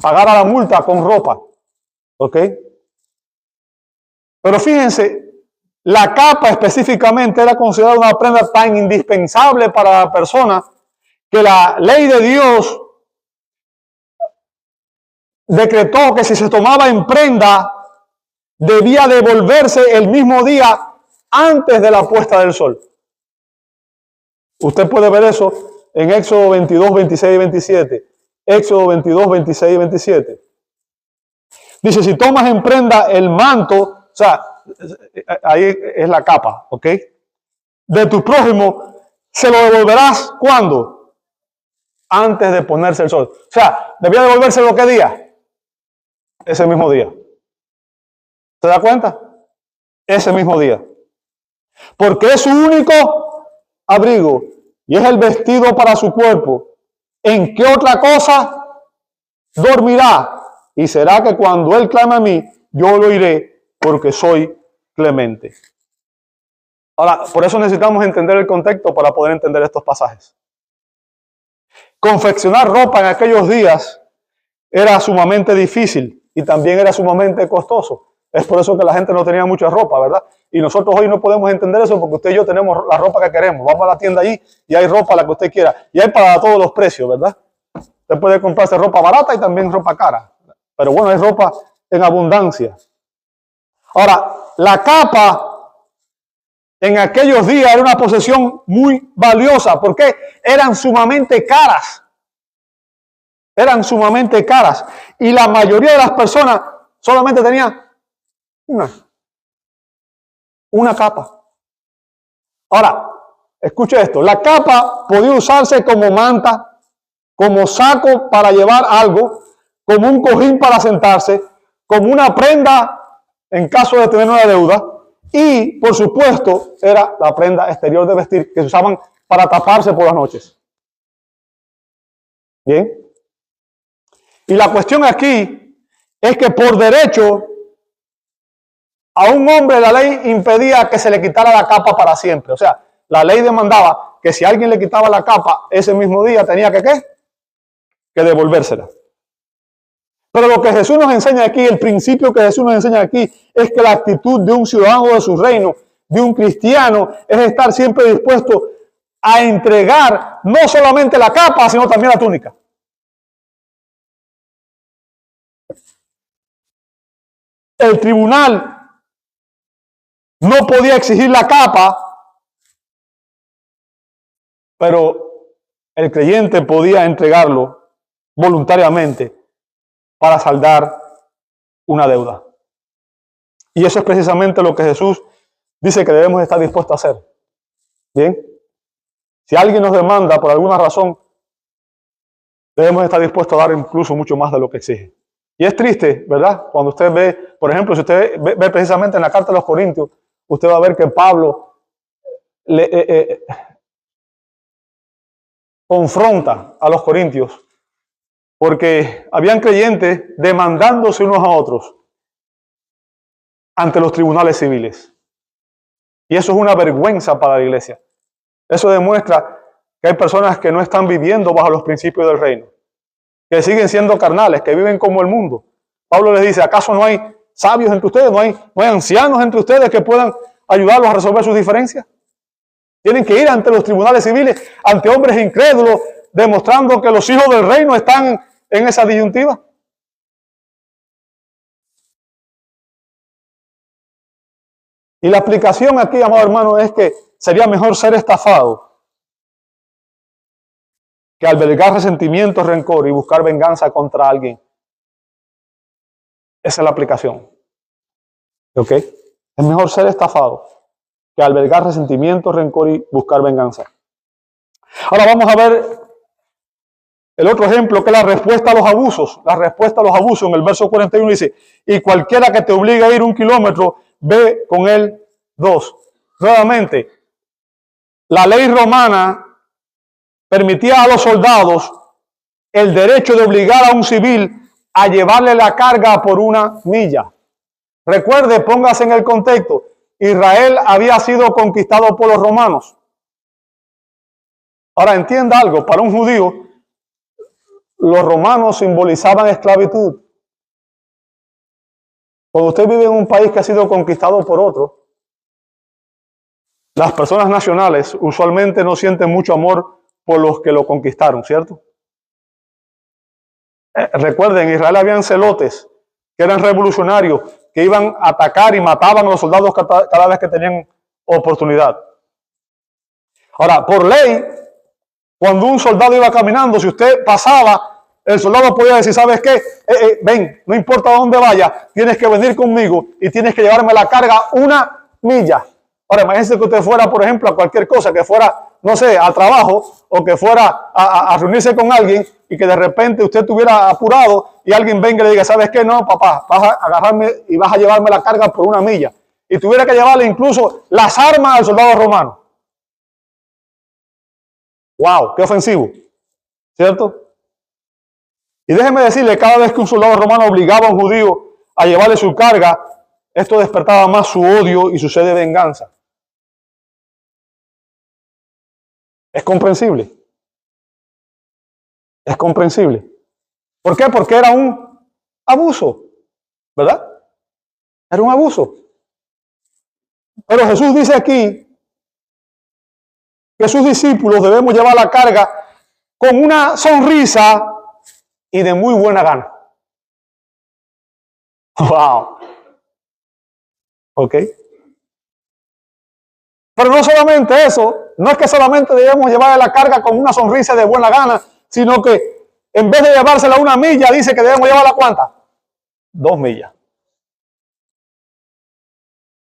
Speaker 1: Pagara la multa con ropa. ¿Ok? Pero fíjense, la capa específicamente era considerada una prenda tan indispensable para la persona que la ley de Dios decretó que si se tomaba en prenda debía devolverse el mismo día antes de la puesta del sol. Usted puede ver eso en Éxodo 22, 26 y 27. Éxodo 22, 26 y 27. Dice, si tomas en prenda el manto, o sea, ahí es la capa, ¿ok? De tu prójimo, se lo devolverás, ¿cuándo? Antes de ponerse el sol. O sea, debía devolvérselo ¿qué día? Ese mismo día. ¿Se da cuenta? Ese mismo día. Porque es su único abrigo y es el vestido para su cuerpo. ¿En qué otra cosa dormirá? Y será que cuando él clame a mí, yo lo oiré porque soy clemente. Ahora, por eso necesitamos entender el contexto para poder entender estos pasajes. Confeccionar ropa en aquellos días era sumamente difícil y también era sumamente costoso. Es por eso que la gente no tenía mucha ropa, ¿verdad? Y nosotros hoy no podemos entender eso porque usted y yo tenemos la ropa que queremos. Vamos a la tienda allí y hay ropa la que usted quiera. Y hay para todos los precios, ¿verdad? Usted puede comprarse ropa barata y también ropa cara. Pero bueno, hay ropa en abundancia. Ahora, la capa en aquellos días era una posesión muy valiosa. ¿Por qué? Eran sumamente caras. Eran sumamente caras. Y la mayoría de las personas solamente tenían una capa. Ahora, escuche esto. La capa podía usarse como manta, como saco para llevar algo, como un cojín para sentarse, como una prenda en caso de tener una deuda. Y, por supuesto, era la prenda exterior de vestir que se usaban para taparse por las noches. Bien. Y la cuestión aquí es que por derecho a un hombre la ley impedía que se le quitara la capa para siempre. O sea, la ley demandaba que si alguien le quitaba la capa ese mismo día tenía que ¿qué? Que devolvérsela. Pero lo que Jesús nos enseña aquí, el principio que Jesús nos enseña aquí, es que la actitud de un ciudadano de su reino, de un cristiano, es estar siempre dispuesto a entregar no solamente la capa, sino también la túnica. El tribunal no podía exigir la capa, pero el creyente podía entregarlo voluntariamente para saldar una deuda. Y eso es precisamente lo que Jesús dice que debemos estar dispuestos a hacer. Bien, si alguien nos demanda por alguna razón, debemos estar dispuestos a dar incluso mucho más de lo que exige. Y es triste, ¿verdad? Cuando usted ve, por ejemplo, si usted ve precisamente en la carta de los Corintios, usted va a ver que Pablo confronta a los corintios porque habían creyentes demandándose unos a otros ante los tribunales civiles. Y eso es una vergüenza para la iglesia. Eso demuestra que hay personas que no están viviendo bajo los principios del reino, que siguen siendo carnales, que viven como el mundo. Pablo les dice, ¿acaso no hay sabios entre ustedes? ¿No hay ancianos entre ustedes que puedan ayudarlos a resolver sus diferencias? Tienen que ir ante los tribunales civiles, ante hombres incrédulos, demostrando que los hijos del reino están en esa disyuntiva. Y la aplicación aquí, amado hermano, es que sería mejor ser estafado que albergar resentimiento, rencor y buscar venganza contra alguien. Esa es la aplicación. ¿Ok? Es mejor ser estafado que albergar resentimiento, rencor y buscar venganza. Ahora vamos a ver el otro ejemplo, que es la respuesta a los abusos. La respuesta a los abusos, en el verso 41 dice, y cualquiera que te obligue a ir 1 kilómetro, ve con él 2. Nuevamente, la ley romana permitía a los soldados el derecho de obligar a un civil a llevarle la carga por 1 milla. Recuerde, póngase en el contexto, Israel había sido conquistado por los romanos. Ahora entienda algo, para un judío, los romanos simbolizaban esclavitud. Cuando usted vive en un país que ha sido conquistado por otro, las personas nacionales usualmente no sienten mucho amor por los que lo conquistaron, ¿cierto? Recuerden, en Israel habían celotes que eran revolucionarios, que iban a atacar y mataban a los soldados cada vez que tenían oportunidad. Ahora, por ley, cuando un soldado iba caminando, si usted pasaba, el soldado podía decir, ¿sabes qué? Ven, no importa dónde vaya, tienes que venir conmigo y tienes que llevarme la carga 1 milla. Ahora, imagínese que usted fuera, por ejemplo, a cualquier cosa, que fuera, no sé, al trabajo, o que fuera a reunirse con alguien y que de repente usted estuviera apurado y alguien venga y le diga, ¿sabes qué? No, papá, vas a agarrarme y vas a llevarme la carga por 1 milla. Y tuviera que llevarle incluso las armas al soldado romano. ¡Wow! ¡Qué ofensivo! ¿Cierto? Y déjeme decirle, cada vez que un soldado romano obligaba a un judío a llevarle su carga, esto despertaba más su odio y su sed de venganza. Es comprensible. Es comprensible. ¿Por qué? Porque era un abuso, ¿verdad? Era un abuso. Pero Jesús dice aquí que sus discípulos debemos llevar la carga con una sonrisa y de muy buena gana. ¡Wow! ¿Ok? Pero no solamente eso, no es que solamente debemos llevar la carga con una sonrisa de buena gana, sino que en vez de llevársela 1 milla, dice que debemos llevarla ¿cuánta? 2 millas.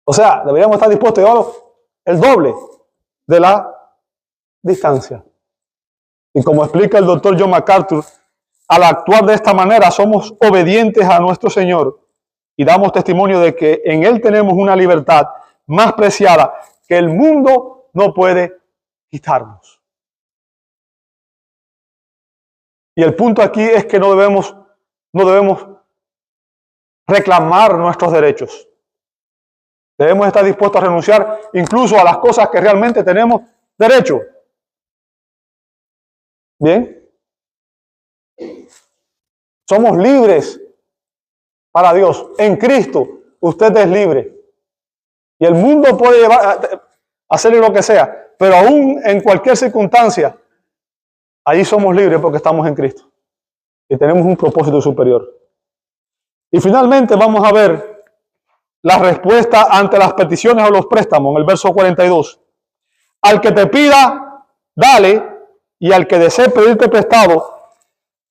Speaker 1: O sea, deberíamos estar dispuestos a llevarlo el doble de la distancia. Y como explica el doctor John MacArthur, al actuar de esta manera somos obedientes a nuestro Señor y damos testimonio de que en Él tenemos una libertad más preciada que el mundo no puede quitarnos. Y el punto aquí es que no debemos reclamar nuestros derechos. Debemos estar dispuestos a renunciar incluso a las cosas que realmente tenemos derecho. ¿Bien? Somos libres para Dios. En Cristo usted es libre. Y el mundo puede hacerle lo que sea, pero aún en cualquier circunstancia, allí somos libres porque estamos en Cristo. Y tenemos un propósito superior. Y finalmente vamos a ver la respuesta ante las peticiones o los préstamos en el verso 42. Al que te pida, dale, y al que desee pedirte prestado,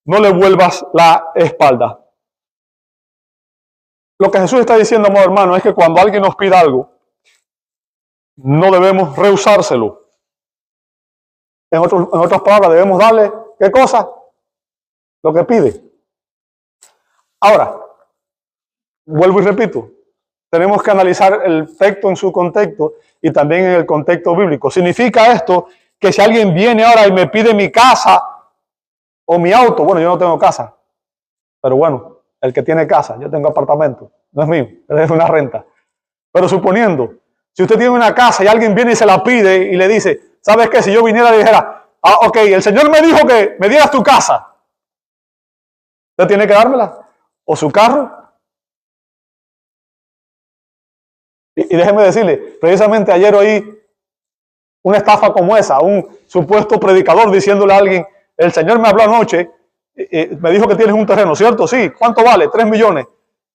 Speaker 1: no le vuelvas la espalda. Lo que Jesús está diciendo, amado hermano, es que cuando alguien nos pida algo, no debemos rehusárselo. En otras palabras, debemos darle, ¿qué cosa? Lo que pide. Ahora, vuelvo y repito, tenemos que analizar el texto en su contexto y también en el contexto bíblico. ¿Significa esto que si alguien viene ahora y me pide mi casa o mi auto? Bueno, yo no tengo casa, pero bueno, el que tiene casa, yo tengo apartamento, no es mío, es una renta. Pero suponiendo, si usted tiene una casa y alguien viene y se la pide y le dice, ¿sabes qué? Si yo viniera y dijera, ok, el Señor me dijo que me dieras tu casa, ¿usted tiene que dármela? ¿O su carro? Y déjeme decirle, precisamente ayer oí una estafa como esa, un supuesto predicador diciéndole a alguien, el Señor me habló anoche, me dijo que tienes un terreno, ¿cierto? Sí, ¿cuánto vale? 3 millones.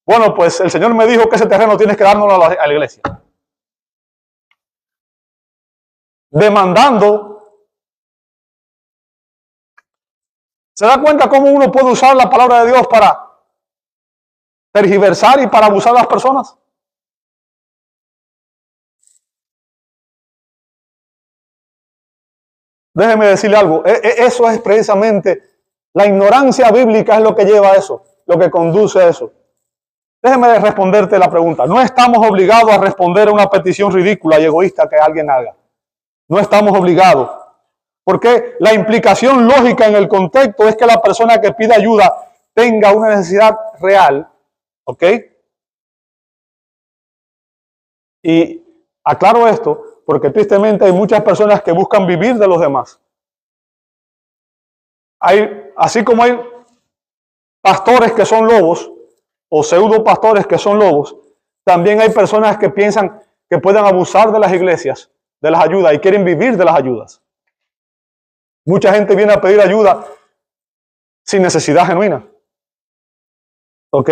Speaker 1: Bueno, pues el Señor me dijo que ese terreno tienes que dárnoslo a la iglesia. Demandando. ¿Se da cuenta cómo uno puede usar la palabra de Dios para tergiversar y para abusar a las personas? Déjeme decirle algo, eso es precisamente, la ignorancia bíblica es lo que lleva a eso, lo que conduce a eso. Déjeme responderte la pregunta. No estamos obligados a responder a una petición ridícula y egoísta que alguien haga. No estamos obligados. Porque la implicación lógica en el contexto es que la persona que pide ayuda tenga una necesidad real. ¿Ok? Y aclaro esto porque tristemente hay muchas personas que buscan vivir de los demás. Así como hay pastores que son lobos o pseudo pastores que son lobos, también hay personas que piensan que pueden abusar de las iglesias, de las ayudas y quieren vivir de las ayudas. Mucha gente viene a pedir ayuda sin necesidad genuina. ¿Ok?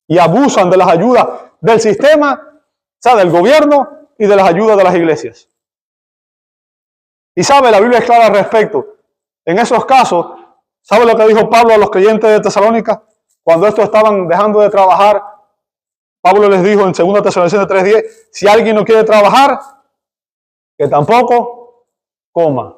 Speaker 1: Y abusan de las ayudas del sistema, o sea, del gobierno y de las ayudas de las iglesias. Y sabe, la Biblia es clara al respecto. En esos casos, ¿sabe lo que dijo Pablo a los creyentes de Tesalónica? Cuando estos estaban dejando de trabajar, Pablo les dijo en 2 Tesalonicenses 3:10, si alguien no quiere trabajar, que tampoco coma.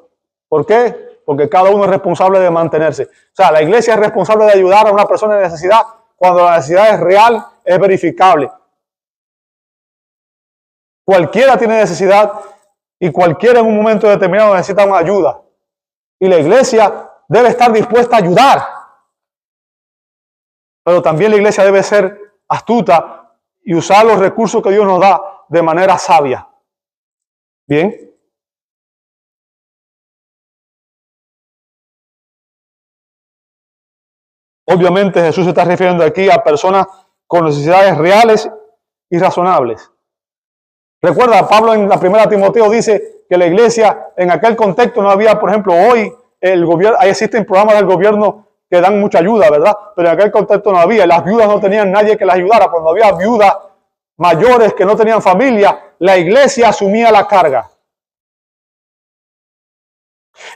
Speaker 1: ¿Por qué? Porque cada uno es responsable de mantenerse. O sea, la iglesia es responsable de ayudar a una persona en necesidad cuando la necesidad es real, es verificable. Cualquiera tiene necesidad y cualquiera en un momento determinado necesita una ayuda. Y la iglesia debe estar dispuesta a ayudar. Pero también la iglesia debe ser astuta y usar los recursos que Dios nos da de manera sabia. ¿Bien? Obviamente Jesús se está refiriendo aquí a personas con necesidades reales y razonables. Recuerda, Pablo en la primera Timoteo dice que la iglesia en aquel contexto no había, por ejemplo, hoy el gobierno, ahí existen programas del gobierno que dan mucha ayuda, ¿verdad? Pero en aquel contexto no había, las viudas no tenían nadie que las ayudara. Cuando había viudas mayores que no tenían familia, la iglesia asumía la carga.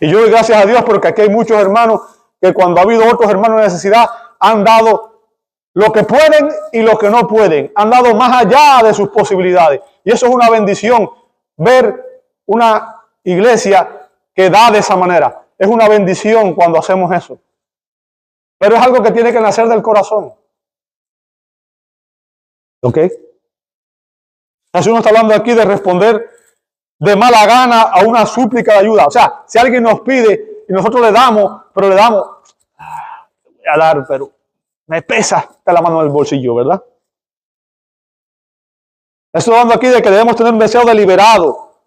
Speaker 1: Y yo doy gracias a Dios porque aquí hay muchos hermanos que cuando ha habido otros hermanos en necesidad han dado lo que pueden y lo que no pueden. Han dado más allá de sus posibilidades. Y eso es una bendición. Ver una iglesia que da de esa manera. Es una bendición cuando hacemos eso. Pero es algo que tiene que nacer del corazón. ¿Ok? Jesús no está hablando aquí de responder de mala gana a una súplica de ayuda. O sea, si alguien nos pide y nosotros le damos, pero le damos, voy a dar, pero me pesa la mano en el bolsillo, ¿verdad? Estoy hablando aquí de que debemos tener un deseo deliberado,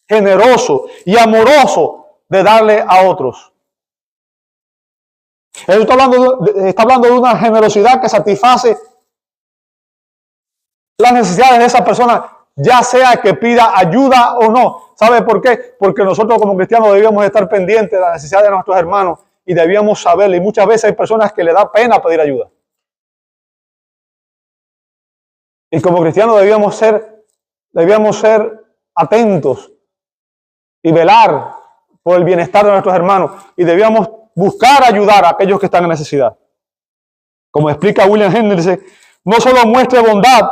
Speaker 1: generoso y amoroso de darle a otros. Él está hablando de una generosidad que satisface las necesidades de esa persona, ya sea que pida ayuda o no. ¿Sabe por qué? Porque nosotros como cristianos debíamos estar pendientes de las necesidades de nuestros hermanos y debíamos saberle. Y muchas veces hay personas que le da pena pedir ayuda. Y como cristianos debíamos ser atentos y velar por el bienestar de nuestros hermanos. Y debíamos buscar ayudar a aquellos que están en necesidad. Como explica William Henry, dice, no solo muestre bondad,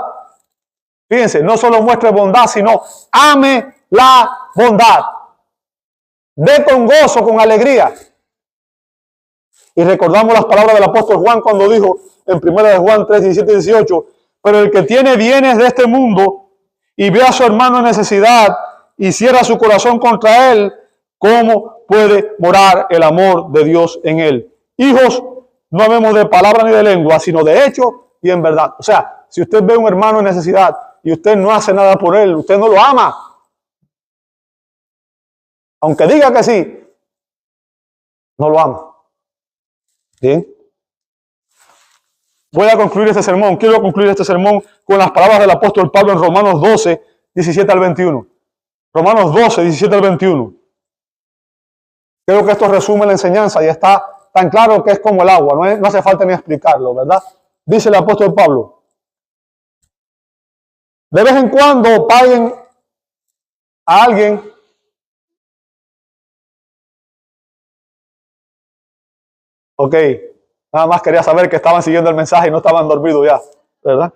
Speaker 1: Fíjense, no solo muestre bondad, sino ame la bondad. Dé con gozo, con alegría. Y recordamos las palabras del apóstol Juan cuando dijo en 1 Juan 3, 17 y 18, pero el que tiene bienes de este mundo y ve a su hermano en necesidad y cierra su corazón contra él, ¿cómo puede morar el amor de Dios en él? Hijos, no hablemos de palabra ni de lengua, sino de hecho y en verdad. O sea, si usted ve a un hermano en necesidad y usted no hace nada por él, usted no lo ama. Aunque diga que sí, no lo ama. Bien. Voy a concluir este sermón. Quiero concluir este sermón con las palabras del apóstol Pablo en Romanos 12, 17 al 21. Romanos 12, 17 al 21. Creo que esto resume la enseñanza y está tan claro que es como el agua. No hace falta ni explicarlo, ¿verdad? Dice el apóstol Pablo. De vez en cuando paguen a alguien. Ok. Nada más quería saber que estaban siguiendo el mensaje y no estaban dormidos ya, ¿verdad?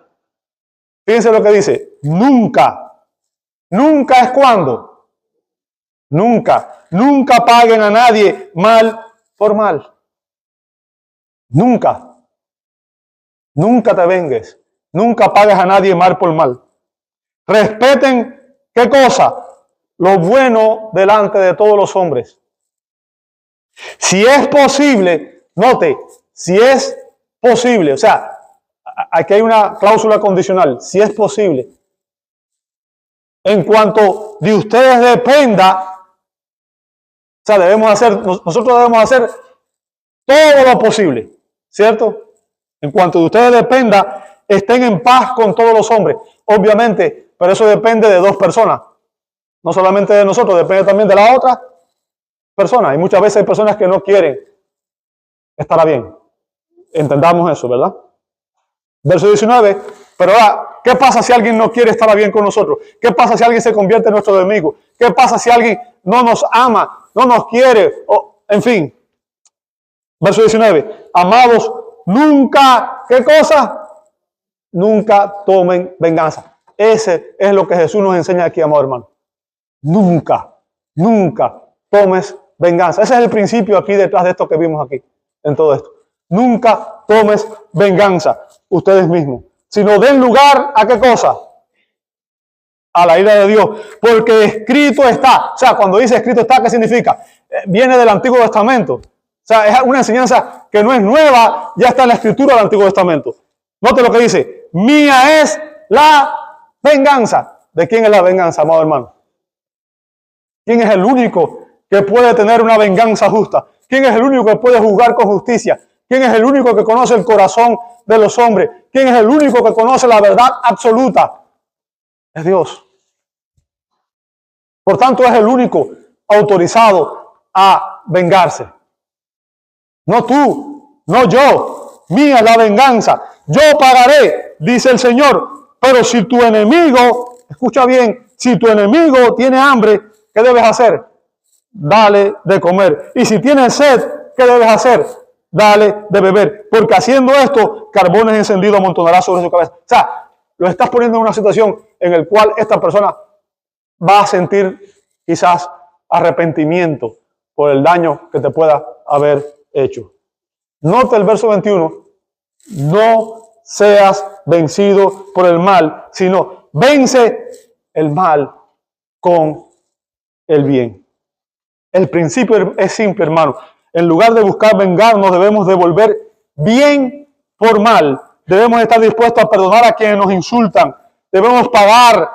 Speaker 1: Fíjense lo que dice. Nunca. Nunca es cuando. Nunca. Nunca paguen a nadie mal por mal. Nunca. Nunca te vengues. Nunca pagues a nadie mal por mal. Respeten, ¿qué cosa? Lo bueno delante de todos los hombres. Si es posible, note, si es posible, o sea, aquí hay una cláusula condicional, si es posible, en cuanto de ustedes dependa, o sea, nosotros debemos hacer todo lo posible, ¿cierto? En cuanto de ustedes dependa, estén en paz con todos los hombres. Obviamente, pero eso depende de dos personas. No solamente de nosotros, depende también de la otra persona. Y muchas veces hay personas que no quieren estar bien. Entendamos eso, ¿verdad? Verso 19. Pero ahora, ¿qué pasa si alguien no quiere estar bien con nosotros? ¿Qué pasa si alguien se convierte en nuestro enemigo? ¿Qué pasa si alguien no nos ama, no nos quiere? En fin. Verso 19. Amados, nunca, ¿qué cosa? Nunca tomen venganza. Ese es lo que Jesús nos enseña aquí, amado hermano. Nunca, nunca tomes venganza. Ese es el principio aquí detrás de esto que vimos aquí, en todo esto. Nunca tomes venganza ustedes mismos, sino den lugar a ¿qué cosa? A la ira de Dios, porque escrito está. O sea, cuando dice escrito está, ¿qué significa? Viene del Antiguo Testamento. O sea, es una enseñanza que no es nueva, ya está en la escritura del Antiguo Testamento. Note lo que dice, mía es la venganza. ¿De quién es la venganza, amado hermano? ¿Quién es el único que puede tener una venganza justa? ¿Quién es el único que puede juzgar con justicia? ¿Quién es el único que conoce el corazón de los hombres? ¿Quién es el único que conoce la verdad absoluta? Es Dios. Por tanto, es el único autorizado a vengarse. No tú, no yo. Mía es la venganza. Yo pagaré, dice el Señor. Pero si tu enemigo, escucha bien, si tu enemigo tiene hambre, ¿qué debes hacer? Dale de comer. Y si tienes sed, ¿qué debes hacer? Dale de beber. Porque haciendo esto, carbones encendidos amontonará sobre su cabeza. O sea, lo estás poniendo en una situación en la cual esta persona va a sentir quizás arrepentimiento por el daño que te pueda haber hecho. Nota el verso 21. No seas vencido por el mal, sino vence el mal con el bien. El principio es simple, hermano. En lugar de buscar vengarnos, debemos devolver bien por mal. Debemos estar dispuestos a perdonar a quienes nos insultan. Debemos pagar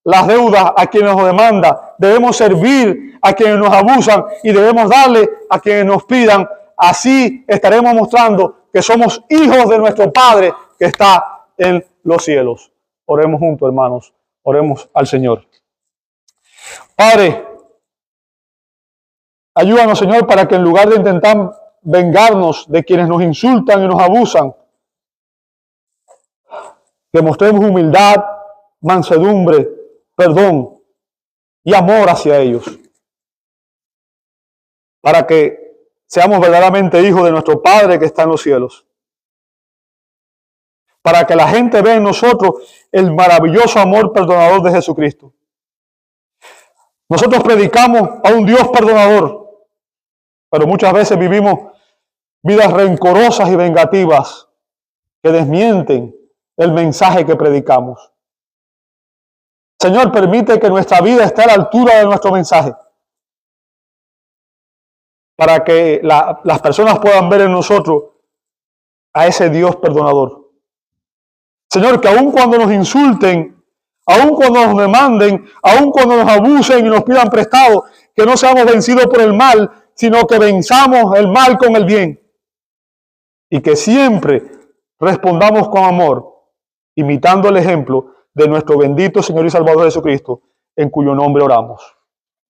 Speaker 1: las deudas a quienes nos demandan. Debemos servir a quienes nos abusan y debemos darle a quienes nos pidan. Así estaremos mostrando que somos hijos de nuestro Padre que está en los cielos. Oremos juntos, hermanos. Oremos al Señor. Padre, ayúdanos, Señor, para que en lugar de intentar vengarnos de quienes nos insultan y nos abusan, demostremos humildad, mansedumbre, perdón y amor hacia ellos, para que seamos verdaderamente hijos de nuestro Padre que está en los cielos. para que la gente vea en nosotros el maravilloso amor perdonador de Jesucristo. Nosotros predicamos a un Dios perdonador, pero muchas veces vivimos vidas rencorosas y vengativas que desmienten el mensaje que predicamos. Señor, permite que nuestra vida esté a la altura de nuestro mensaje, para que las personas puedan ver en nosotros a ese Dios perdonador. Señor, que aun cuando nos insulten, aun cuando nos demanden, aun cuando nos abusen y nos pidan prestado, que no seamos vencidos por el mal, sino que venzamos el mal con el bien. Y que siempre respondamos con amor, imitando el ejemplo de nuestro bendito Señor y Salvador Jesucristo, en cuyo nombre oramos.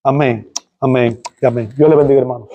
Speaker 1: Amén, amén y amén. Dios le bendiga, hermanos.